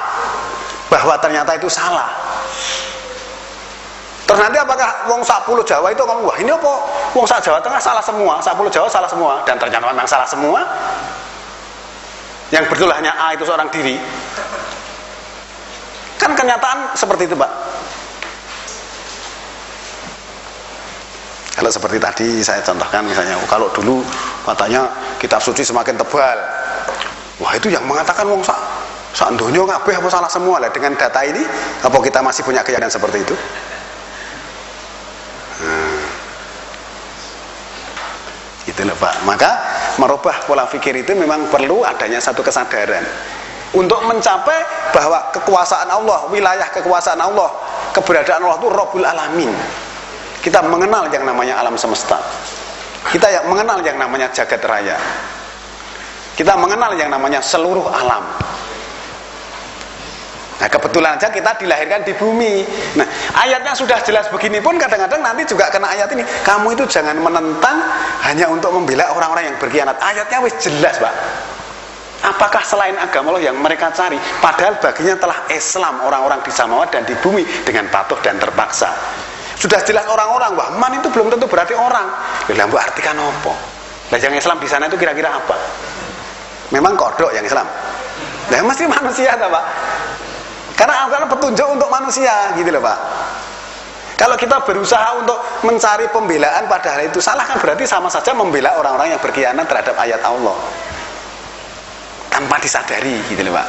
bahwa ternyata itu salah. Terus nanti apakah wong sak pulau Jawa itu ngomong, wah ini apa? Wong sak Jawa Tengah salah semua, sak pulau Jawa salah semua, dan ternyata memang salah semua. Yang betul hanya A itu seorang diri. Kan kenyataan seperti itu Pak. Kalau seperti tadi saya contohkan misalnya, kalau dulu katanya kitab suci semakin tebal. Wah itu yang mengatakan wong sak donya kabeh apa salah semua. Lah dengan data ini, apa kita masih punya keyakinan seperti itu? Itu loh Pak. Maka merubah pola pikir itu memang perlu adanya satu kesadaran untuk mencapai bahwa kekuasaan Allah, wilayah kekuasaan Allah, keberadaan Allah itu Rabbul Alamin. Kita mengenal yang namanya alam semesta. Kita yang mengenal yang namanya jagat raya. Kita mengenal yang namanya seluruh alam. Nah kebetulan aja kita dilahirkan di bumi. Nah ayatnya sudah jelas begini pun kadang-kadang nanti juga kena ayat ini. Kamu itu jangan menentang hanya untuk membela orang-orang yang berkhianat. Ayatnya wis jelas Pak. Apakah selain agama Allah yang mereka cari? Padahal baginya telah Islam orang-orang di samawat dan di bumi dengan patuh dan terpaksa. Sudah jelas orang-orang. Wah man itu belum tentu berarti orang. Lah mbok artikan apa? Lah yang Islam di sana itu kira-kira apa? Memang kodok yang Islam. Lah mesti manusia ta Pak? Karena petunjuk untuk manusia gitu loh Pak. Kalau kita berusaha untuk mencari pembelaan pada hal itu salah kan berarti sama saja membela orang-orang yang berkhianat terhadap ayat Allah tanpa disadari gitu loh Pak.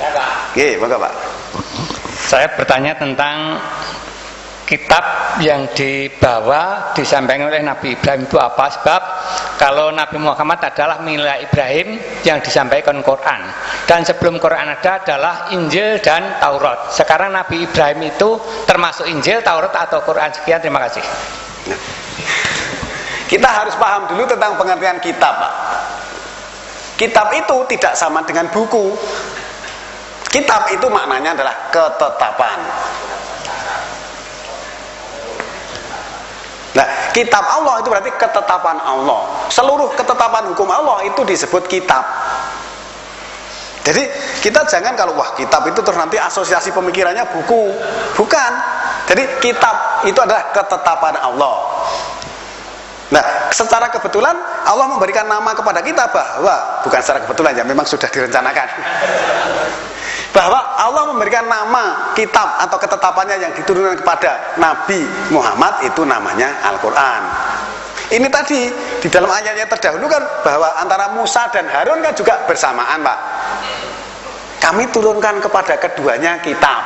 Ya Pak. Oke, monggo Pak. Saya bertanya tentang kitab yang dibawa disampaikan oleh Nabi Ibrahim itu apa? Sebab kalau Nabi Muhammad adalah milah Ibrahim yang disampaikan Quran, dan sebelum Quran ada adalah Injil dan Taurat. Sekarang Nabi Ibrahim itu termasuk Injil, Taurat atau Quran? Sekian, terima kasih. Kita harus paham dulu tentang pengertian kitab Pak. Kitab itu tidak sama dengan buku. Kitab itu maknanya adalah ketetapan. Nah, kitab Allah itu berarti ketetapan Allah. Seluruh ketetapan hukum Allah itu disebut kitab. Jadi kita jangan kalau wah kitab itu terus nanti asosiasi pemikirannya buku. Bukan. Jadi kitab itu adalah ketetapan Allah. Nah, secara kebetulan Allah memberikan nama kepada kita bahwa bukan secara kebetulan ya, memang sudah direncanakan. Bahwa Allah memberikan nama kitab atau ketetapannya yang diturunkan kepada Nabi Muhammad itu namanya Al-Quran. Ini tadi di dalam ayatnya terdahulu kan bahwa antara Musa dan Harun kan juga bersamaan Pak. Kami turunkan kepada keduanya kitab.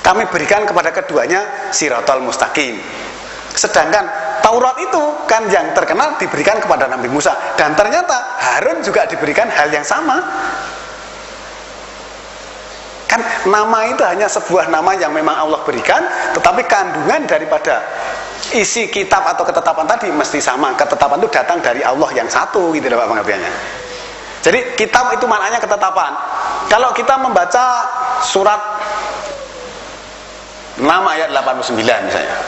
Kami berikan kepada keduanya Siratal Mustaqim. Sedangkan Taurat itu kan yang terkenal diberikan kepada Nabi Musa, dan ternyata Harun juga diberikan hal yang sama. Kan nama itu hanya sebuah nama yang memang Allah berikan, tetapi kandungan daripada isi kitab atau ketetapan tadi mesti sama. Ketetapan itu datang dari Allah yang satu gitu loh Pak pengertiannya. Jadi kitab itu maknanya ketetapan. Kalau kita membaca surat 6 ayat 89 misalnya,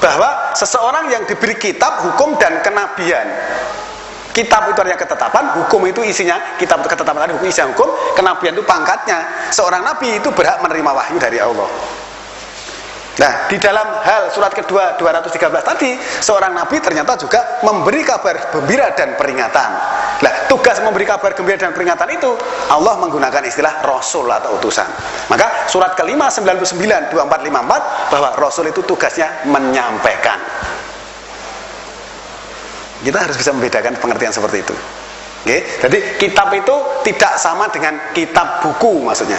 bahwa seseorang yang diberi kitab, hukum dan kenabian. Kitab itu artinya ketetapan, hukum itu isinya, kitab itu ketetapan tadi, hukum isinya hukum, kenabian itu pangkatnya. Seorang nabi itu berhak menerima wahyu dari Allah. Nah, di dalam hal surat kedua 213 tadi, seorang nabi ternyata juga memberi kabar gembira dan peringatan. Nah, tugas memberi kabar gembira dan peringatan itu Allah menggunakan istilah rasul atau utusan. Maka surat kelima 99 2454 bahwa rasul itu tugasnya menyampaikan. Kita harus bisa membedakan pengertian seperti itu. Oke? Jadi kitab itu tidak sama dengan kitab buku maksudnya.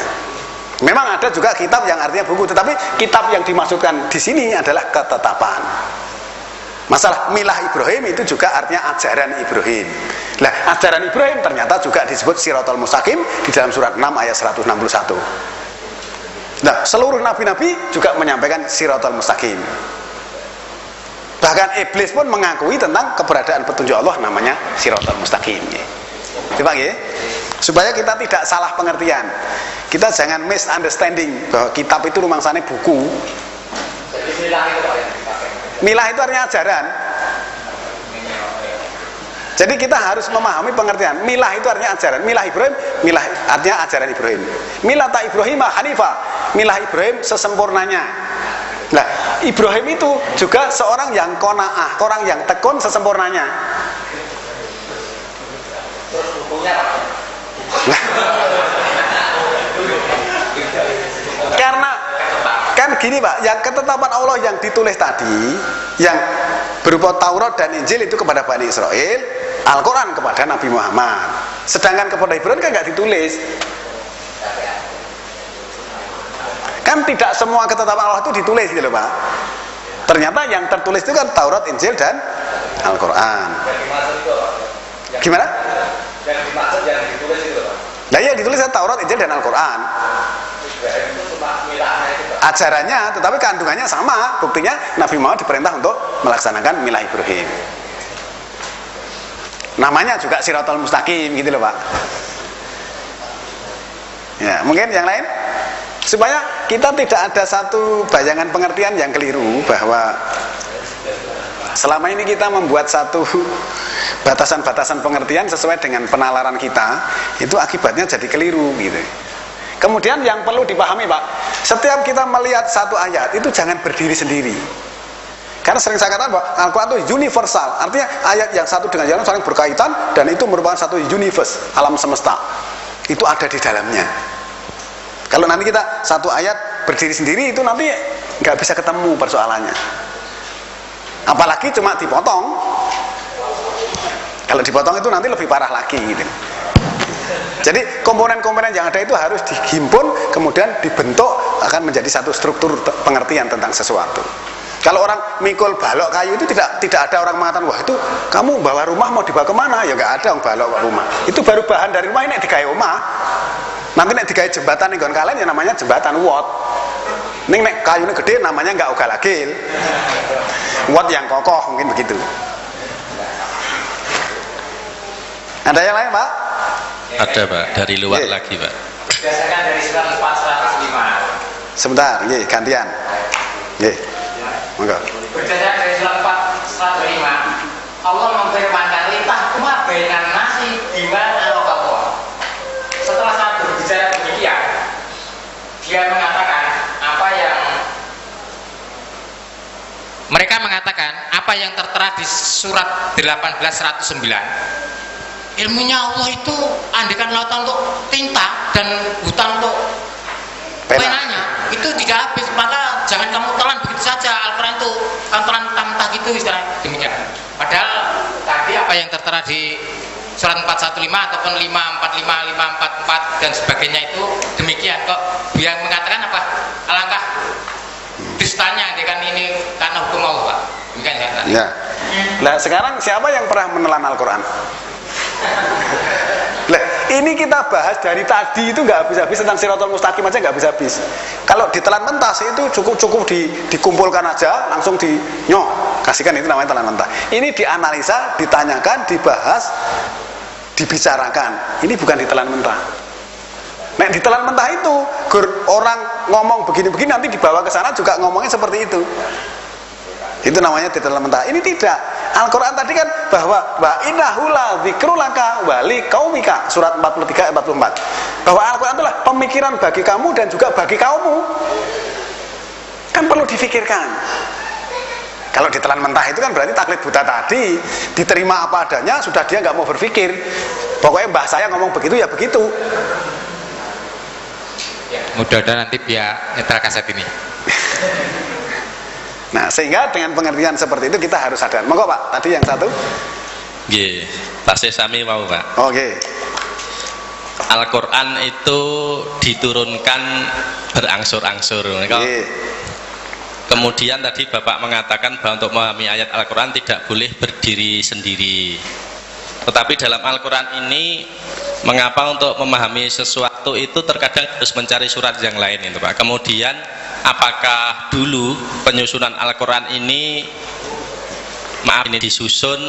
Memang ada juga kitab yang artinya buku, tetapi kitab yang dimaksudkan di sini adalah ketetapan. Masalah milah Ibrahim itu juga artinya ajaran Ibrahim. Nah, ajaran Ibrahim ternyata juga disebut Siratal Mustaqim di dalam surat 6 ayat 161. Nah, seluruh nabi-nabi juga menyampaikan Siratal Mustaqim. Bahkan iblis pun mengakui tentang keberadaan petunjuk Allah namanya Siratal Mustaqim. Coba ya, supaya kita tidak salah pengertian. Kita jangan misunderstanding bahwa kitab itu rumangsane buku. Jadi milah itu apa yang dipakai? Milah itu artinya ajaran. Jadi kita harus memahami pengertian. Milah itu artinya ajaran. Milah Ibrahim, milah artinya ajaran Ibrahim. Milah ta Ibrahim Hanifah. Milah Ibrahim sesempurnanya. Nah, Ibrahim itu juga seorang yang qanaah, orang yang tekun sesempurnanya. Terus bukunya apa? Karena kan gini Pak, yang ketetapan Allah yang ditulis tadi, yang berupa Taurat dan Injil itu kepada Bani Israel, Al-Quran kepada Nabi Muhammad. Sedangkan kepada Ibrahim kan nggak ditulis. Kan tidak semua ketetapan Allah itu ditulis gitu loh Pak. Ternyata yang tertulis itu kan Taurat, Injil dan Al-Quran. Gimana? Yang dimaksud yang ditulis itu Pak. Nah yang ditulis kan Taurat, Injil dan Al-Quran. Itu cuma milahnya itu Pak. Ajarannya, tetapi kandungannya sama. Buktinya Nabi Muhammad diperintah untuk melaksanakan milah Ibrahim. Namanya juga Siratal Mustaqim gitu loh Pak. Ya, mungkin yang lain supaya kita tidak ada satu bayangan pengertian yang keliru bahwa selama ini kita membuat satu batasan-batasan pengertian sesuai dengan penalaran kita, itu akibatnya jadi keliru gitu. Kemudian yang perlu dipahami Pak, setiap kita melihat satu ayat itu jangan berdiri sendiri. Karena sering saya katakan bahwa Al-Quran itu universal, artinya ayat yang satu dengan yang lain saling berkaitan dan itu merupakan satu universe, alam semesta. Itu ada di dalamnya. Kalau nanti kita satu ayat berdiri sendiri itu nanti nggak bisa ketemu persoalannya. Apalagi cuma dipotong. Kalau dipotong itu nanti lebih parah lagi gitu. Jadi komponen-komponen yang ada itu harus dihimpun, kemudian dibentuk akan menjadi satu struktur pengertian tentang sesuatu. Kalau orang mikul balok kayu itu tidak ada orang mengatakan, wah itu kamu bawa rumah mau dibawa kemana? Ya nggak ada yang balok rumah. Itu baru bahan dari rumah, ini digawe omah. Nanti nek digawe jembatan ning nggon kalian ya namanya jembatan wot. Ning nek kayune gede namanya nggak ugal-agil. Wot yang kokoh mungkin begitu. Ada yang lain Pak? Ada Pak, dari luar lagi Pak. Berdasarkan dari surat 405. Sebentar, nggih, gantian. Nggih. Monggo. Berdasarkan dari surat 405, Allah memfirmankan litahkuma bainan nasi bima anaqallah. Setelah saya berbicara demikian, dia mengatakan mereka mengatakan apa yang tertera di surat 18:109, ilmunya Allah itu andikan lautan untuk tinta dan hutan untuk penanya itu tidak habis, maka jangan kamu telan begitu saja. Al-Quran itu kan telan mentah gitu istilah demikian. Padahal tadi apa yang tertera di surat 415 ataupun 545, 544 dan sebagainya itu demikian kok. Dia mengatakan apa? Alangkah dustanya dengan ini karena hukum Allah Pak. Demikian ya. Nah sekarang siapa yang pernah menelan Al-Quran? Lah, ini kita bahas dari tadi itu nggak habis-habis tentang Siratal Mustaqim aja nggak habis-habis. Kalau ditelan mentah itu cukup dikumpulkan aja langsung kasihkan, itu namanya telan mentah. Ini dianalisa, ditanyakan, dibahas, dibicarakan. Ini bukan ditelan mentah. Nek ditelan mentah itu, orang ngomong begini-begini nanti dibawa ke sana juga ngomongnya seperti itu. Itu namanya ditelan mentah. Ini tidak. Al-Quran tadi kan bahwa wa innahu la dzikrulaka wa liqaumika, surat 43 ayat 44. Bahwa Al-Quran itulah pemikiran bagi kamu dan juga bagi kaummu. Kan perlu difikirkan. Kalau ditelan mentah itu kan berarti taklid buta tadi, diterima apa adanya, sudah dia nggak mau berpikir. Pokoknya mbah saya ngomong begitu ya begitu. Mudah-mudahan nanti dia nyetel kaset ini. Nah, sehingga dengan pengertian seperti itu kita harus sadar. Monggo Pak, tadi yang satu. Nggih, tasih sami mau Pak. Oke. Al-Quran itu diturunkan berangsur-angsur. Kemudian tadi Bapak mengatakan bahwa untuk memahami ayat Al-Quran tidak boleh berdiri sendiri. Tetapi dalam Al-Quran ini, mengapa untuk memahami sesuatu itu terkadang harus mencari surat yang lain itu Pak. Kemudian apakah dulu penyusunan Al-Quran ini disusun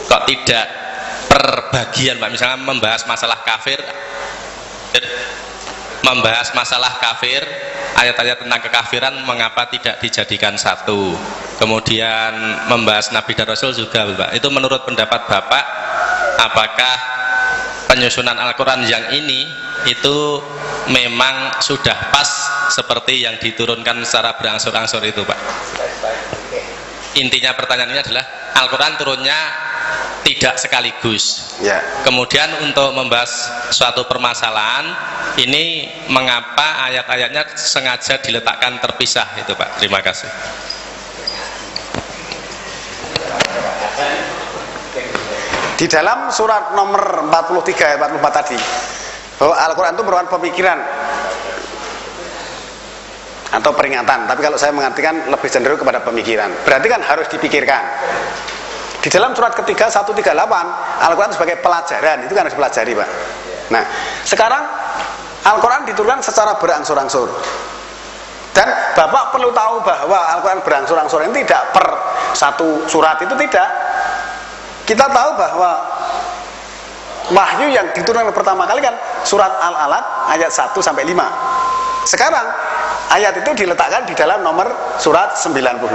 kok tidak per bagian Pak, misalnya membahas masalah kafir, ayat-ayat tentang kekafiran mengapa tidak dijadikan satu, kemudian membahas Nabi dan Rasul juga Pak. Itu menurut pendapat Bapak, apakah penyusunan Al-Quran yang ini itu memang sudah pas seperti yang diturunkan secara berangsur-angsur itu Pak? Intinya pertanyaan ini adalah Al-Quran turunnya tidak sekaligus ya. Kemudian untuk membahas suatu permasalahan ini, mengapa ayat-ayatnya sengaja diletakkan terpisah itu Pak? Terima kasih. Di dalam surat nomor 43 ayat 44 tadi, bahwa Al-Quran itu merupakan pemikiran atau peringatan, tapi kalau saya mengartikan lebih cenderung kepada pemikiran. Berarti kan harus dipikirkan. Di dalam surat ketiga 138, Al-Quran sebagai pelajaran, itu kan harus dipelajari Pak. Nah, sekarang Al-Quran diturunkan secara berangsur-angsur. Dan Bapak perlu tahu bahwa Al-Quran berangsur-angsur ini tidak per satu surat, itu tidak. Kita tahu bahwa wahyu yang diturunkan pertama kali kan surat Al-Alaq ayat 1 sampai 5. Sekarang ayat itu diletakkan di dalam nomor surat 96.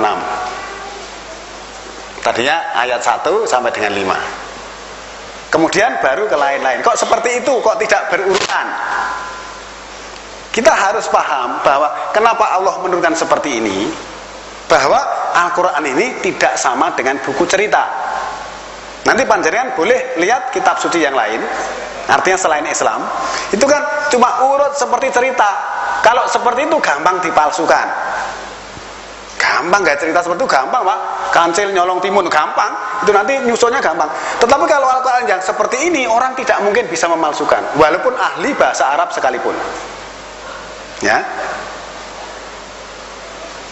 Tadinya ayat 1 sampai dengan 5. Kemudian baru ke lain-lain. Kok seperti itu? Kok tidak berurutan? Kita harus paham bahwa kenapa Allah menurunkan seperti ini, bahwa Al-Quran ini tidak sama dengan buku cerita. Nanti panjenengan boleh lihat kitab suci yang lain, artinya selain Islam, itu kan cuma urut seperti cerita. Kalau seperti itu gampang dipalsukan. Gampang gak cerita seperti itu, gampang Pak. Kancil nyolong timun gampang, itu nanti nyusunnya gampang. Tetapi kalau Al-Quran yang seperti ini, orang tidak mungkin bisa memalsukan, walaupun ahli bahasa Arab sekalipun. Ya.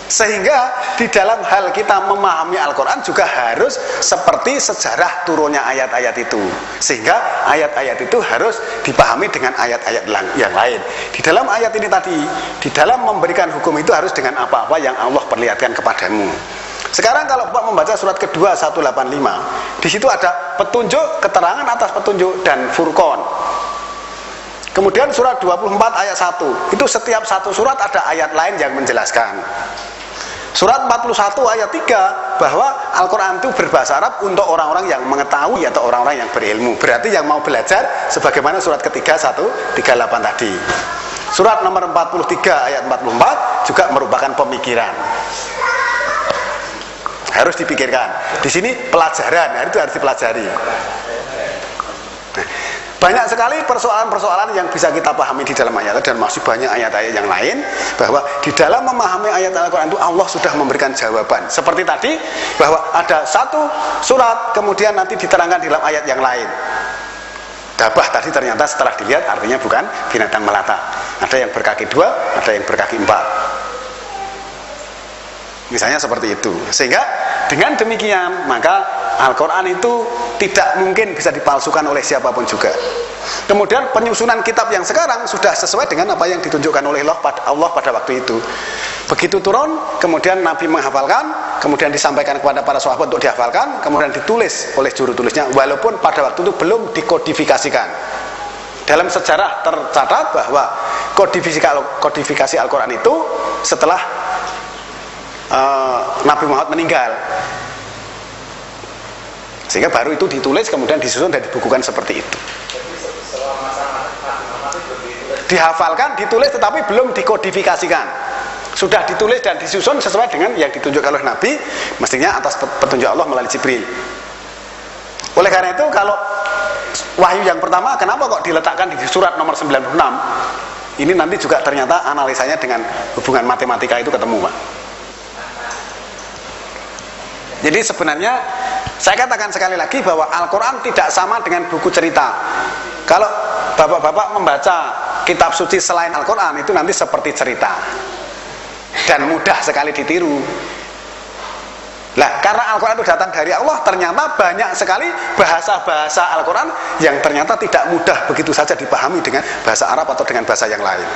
Sehingga di dalam hal kita memahami Al-Quran juga harus seperti sejarah turunnya ayat-ayat itu. Sehingga ayat-ayat itu harus dipahami dengan ayat-ayat yang lain. Di dalam ayat ini tadi, di dalam memberikan hukum itu harus dengan apa-apa yang Allah perlihatkan kepadamu. Sekarang kalau Bapak membaca surat kedua 185, di situ ada petunjuk, keterangan atas petunjuk, dan Furqan. Kemudian surat 24 ayat 1, itu setiap satu surat ada ayat lain yang menjelaskan. Surat 41 ayat 3, bahwa Al-Quran itu berbahasa Arab untuk orang-orang yang mengetahui atau orang-orang yang berilmu. Berarti yang mau belajar sebagaimana surat ketiga 138 tadi. Surat nomor 43 ayat 44 juga merupakan pemikiran. Harus dipikirkan. Di sini pelajaran, itu harus dipelajari. Nah, banyak sekali persoalan-persoalan yang bisa kita pahami di dalam ayat, dan masih banyak ayat-ayat yang lain, bahwa di dalam memahami ayat Al-Quran itu Allah sudah memberikan jawaban. Seperti tadi, bahwa ada satu surat, kemudian nanti diterangkan di dalam ayat yang lain. Gabah tadi ternyata setelah dilihat artinya bukan binatang melata. Ada yang berkaki 2, ada yang berkaki 4. Misalnya seperti itu. Sehingga dengan demikian maka Al-Quran itu tidak mungkin bisa dipalsukan oleh siapapun juga. Kemudian penyusunan kitab yang sekarang sudah sesuai dengan apa yang ditunjukkan oleh Allah pada waktu itu. Begitu turun, kemudian Nabi menghafalkan, kemudian disampaikan kepada para sahabat untuk dihafalkan, kemudian ditulis oleh juru tulisnya, walaupun pada waktu itu belum dikodifikasikan. Dalam sejarah tercatat bahwa kodifikasi Al-Quran itu setelah Nabi Muhammad meninggal, sehingga baru itu ditulis, kemudian disusun dan dibukukan seperti itu. Dihafalkan, ditulis, tetapi belum dikodifikasikan. Sudah ditulis dan disusun sesuai dengan yang ditunjukkan oleh Nabi, mestinya atas petunjuk Allah melalui Jibril. Oleh karena itu, kalau wahyu yang pertama kenapa kok diletakkan di surat nomor 96, ini nanti juga ternyata analisanya dengan hubungan matematika itu ketemu, Pak. Jadi sebenarnya saya katakan sekali lagi bahwa Al-Quran tidak sama dengan buku cerita. Kalau bapak-bapak membaca kitab suci selain Al-Quran, itu nanti seperti cerita dan mudah sekali ditiru. Nah, karena Al-Quran itu datang dari Allah, ternyata banyak sekali bahasa-bahasa Al-Quran yang ternyata tidak mudah begitu saja dipahami dengan bahasa Arab atau dengan bahasa yang lain.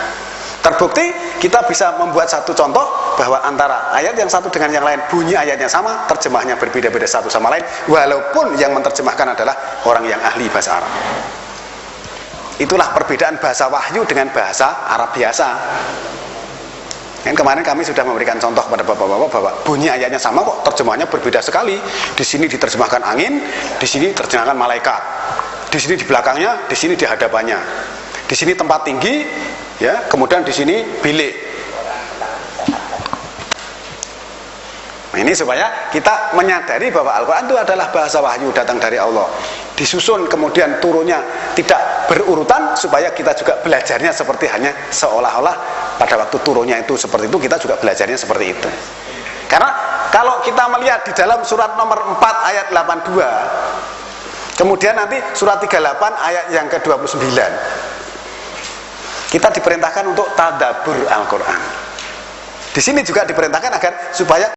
Terbukti kita bisa membuat satu contoh bahwa antara ayat yang satu dengan yang lain, bunyi ayatnya sama, terjemahnya berbeda-beda satu sama lain, walaupun yang menerjemahkan adalah orang yang ahli bahasa Arab. Itulah perbedaan bahasa wahyu dengan bahasa Arab biasa. Kan kemarin kami sudah memberikan contoh kepada bapak-bapak bahwa bunyi ayatnya sama kok, terjemahnya berbeda sekali. Di sini diterjemahkan angin, di sini diterjemahkan malaikat. Di sini di belakangnya, di sini di hadapannya. Di sini tempat tinggi, ya, kemudian di sini bilik. Nah, ini supaya kita menyadari bahwa Al-Quran itu adalah bahasa wahyu datang dari Allah. Disusun kemudian turunnya tidak berurutan supaya kita juga belajarnya seperti hanya seolah-olah pada waktu turunnya itu seperti itu, kita juga belajarnya seperti itu. Karena kalau kita melihat di dalam surat nomor 4 ayat 82, kemudian nanti surat 38 ayat yang ke-29, kita diperintahkan untuk tadabbur Al-Quran. Di sini juga diperintahkan agar supaya